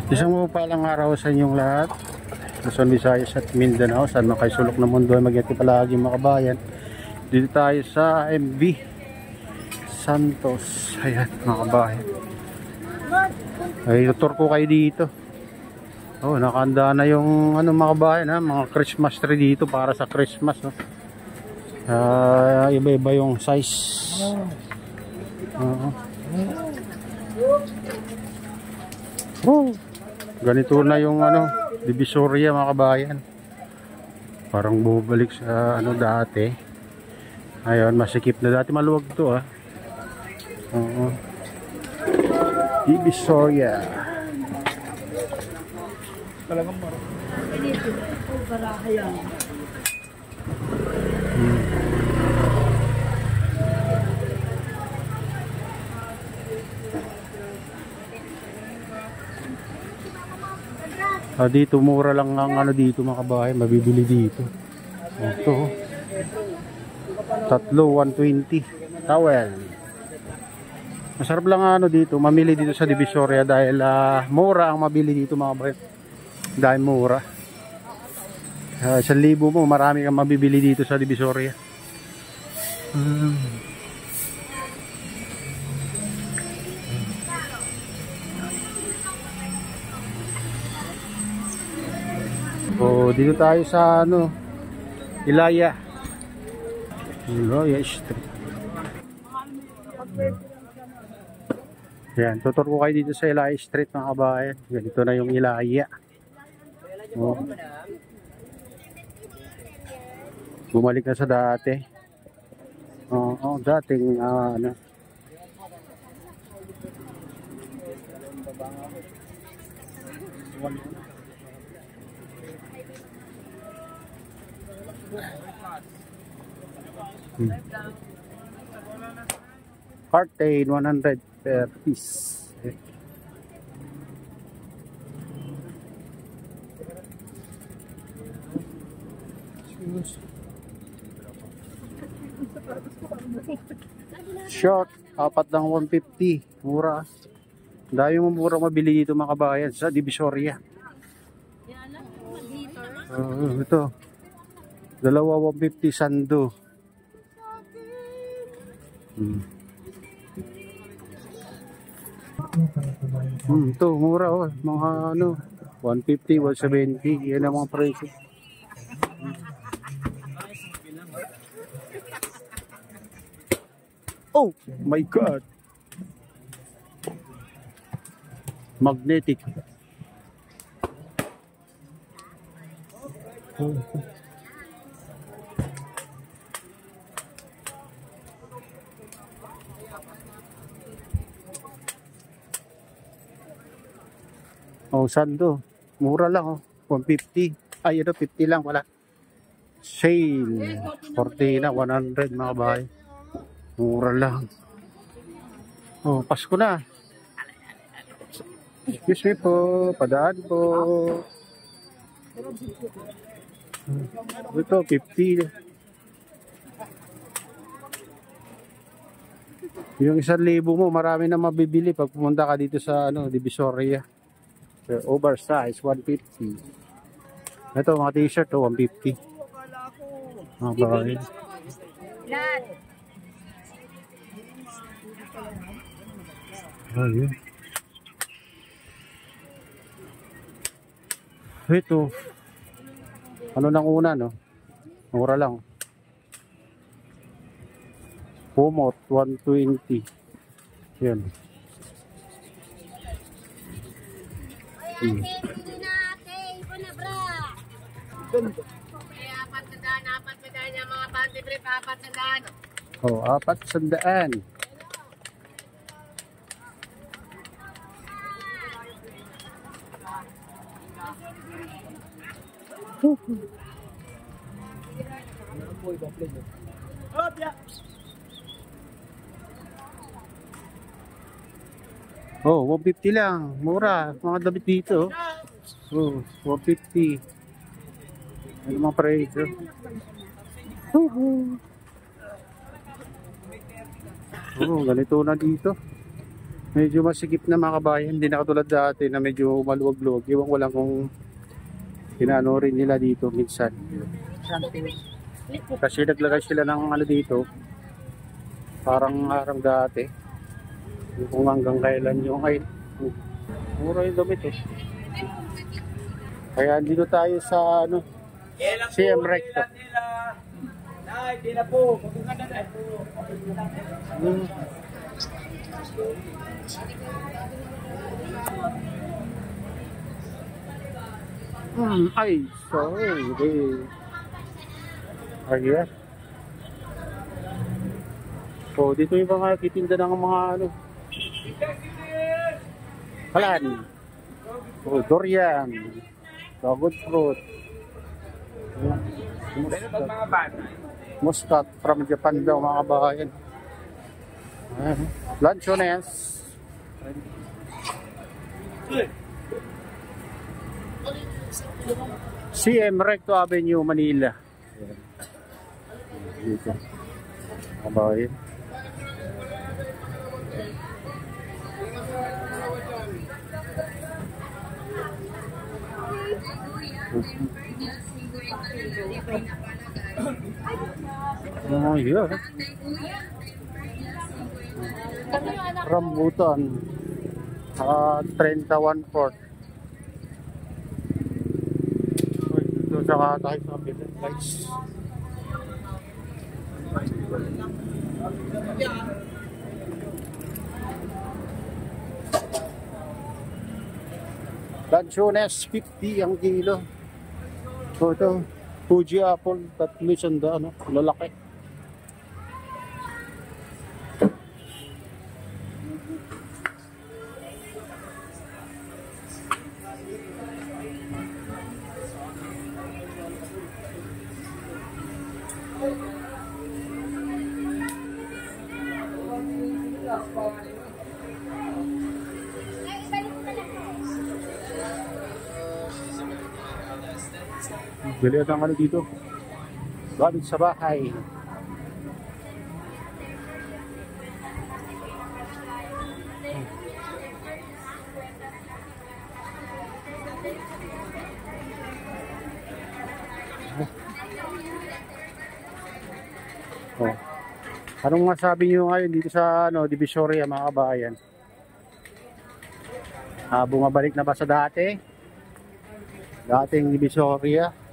Isang mapalang araw sa inyong lahat, Luzon, Visayas at Mindanao, saan man kayo sulok ng mundo ay mag-ingat palagi mga kabayan. Dito tayo sa MV Santos. Ayan mga kabayan, ay tutur ko kayo dito. Oh, nakahanda na yung ano mga kabayan, ha? Mga Christmas tree dito para sa Christmas, no? Iba-iba yung size. Ganito na yung ano, Divisoria mga kabayan. Parang bumalik sa ano dati. Ayun, masikip na dati, maluwag to, ha. Divisoria. Talagang marunong. Dito, baraha yan. Dito mura lang ang ano dito mga kabahay, mabibili dito. Ito. Tatlo 120 towel. Masarap lang ano dito, mamili dito sa Divisoria dahil mura ang mabili dito mga kabahay. Dahil mura. 1,000 mo, marami kang mabibili dito sa Divisoria. Dito tayo sa ano, Ilaya Street. Yan, tutur ko kayo dito sa Ilaya Street mga kabayan. Ganito na yung Ilaya. Bumalik na sa dati. Dating ano. Curtain 100 per piece. Short, apat ng 150. Mura. Dahil yung mura mabili dito mga kabayan sa Divisoria. Ito. Dalawa 150 sando. Ito, mura oh. Mga ano, 150, 170. Yan ang mga presyo. Oh my God! Magnetic. Sando. Mura lang, 150. Ay, ito, 50 lang, wala. Sale. 40 na, 100 mga bahay. Mura lang. Pasko na. Excuse me po, padaan po. Ito, 50. Yung 1,000 mo, marami na mabibili pag pumunta ka dito sa ano, Divisoria. Oversize, 150. Ito, mga t-shirt, 150. Mga bahay. Ayun. Ito. Ano nang una, no? Mura lang. Pumot, 120. Yan. Oh, 400. Oh, 150 lang. Mura. Mga damit dito. Oh, 150. Ano mga presyo? Ganito na dito. Medyo masikip na mga kabayan. Hindi na katulad dati na medyo maluwag-luwag. Iwan ko lang kung pinano rin nila dito minsan. Kasi naglagay sila ng ano dito. Parang harang dati. Kung hanggang kailan yung ay mura yung damit eh. Kaya dito tayo sa ano CM Recto. Hindi na po. Ay, sorry. Ayan. So, dito yung mga kitinda ng mga ano. Kalan. Oh, durian. Dogwood fruit. Muscat from Japan daw mga kabayan. Lanchones. CM Recto Avenue, Manila. Dito. Kabayan. Oh, yeah. Rambutan. 31/4. Dito sa tayo sa bilang guys. Lanchones 50 ang kilo. So ito, Fuji apple, 300, ano, lalaki. Bili at ang ano dito. Galing sa bahay. Oh. Anong masabi niyo ngayon dito sa ano, Divisoria mga kabayan? Bumabalik na ba sa dati? Dating Divisoria.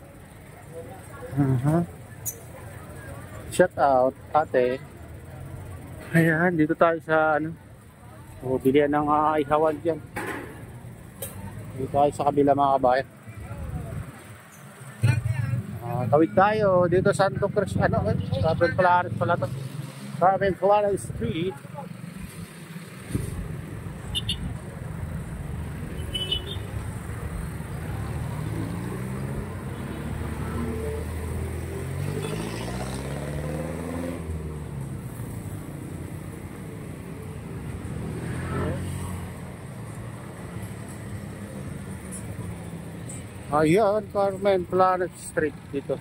Shout out, ate. Ayan, dito tayo sa ano. Bilihan ng ihawan dyan. Dito tayo sa kabila mga kabayan. Tawid tayo dito Santo Cruz, ano, Carmen Flores pala to. Carmen Flores Street. Ayan, Carmen Planet Street dito.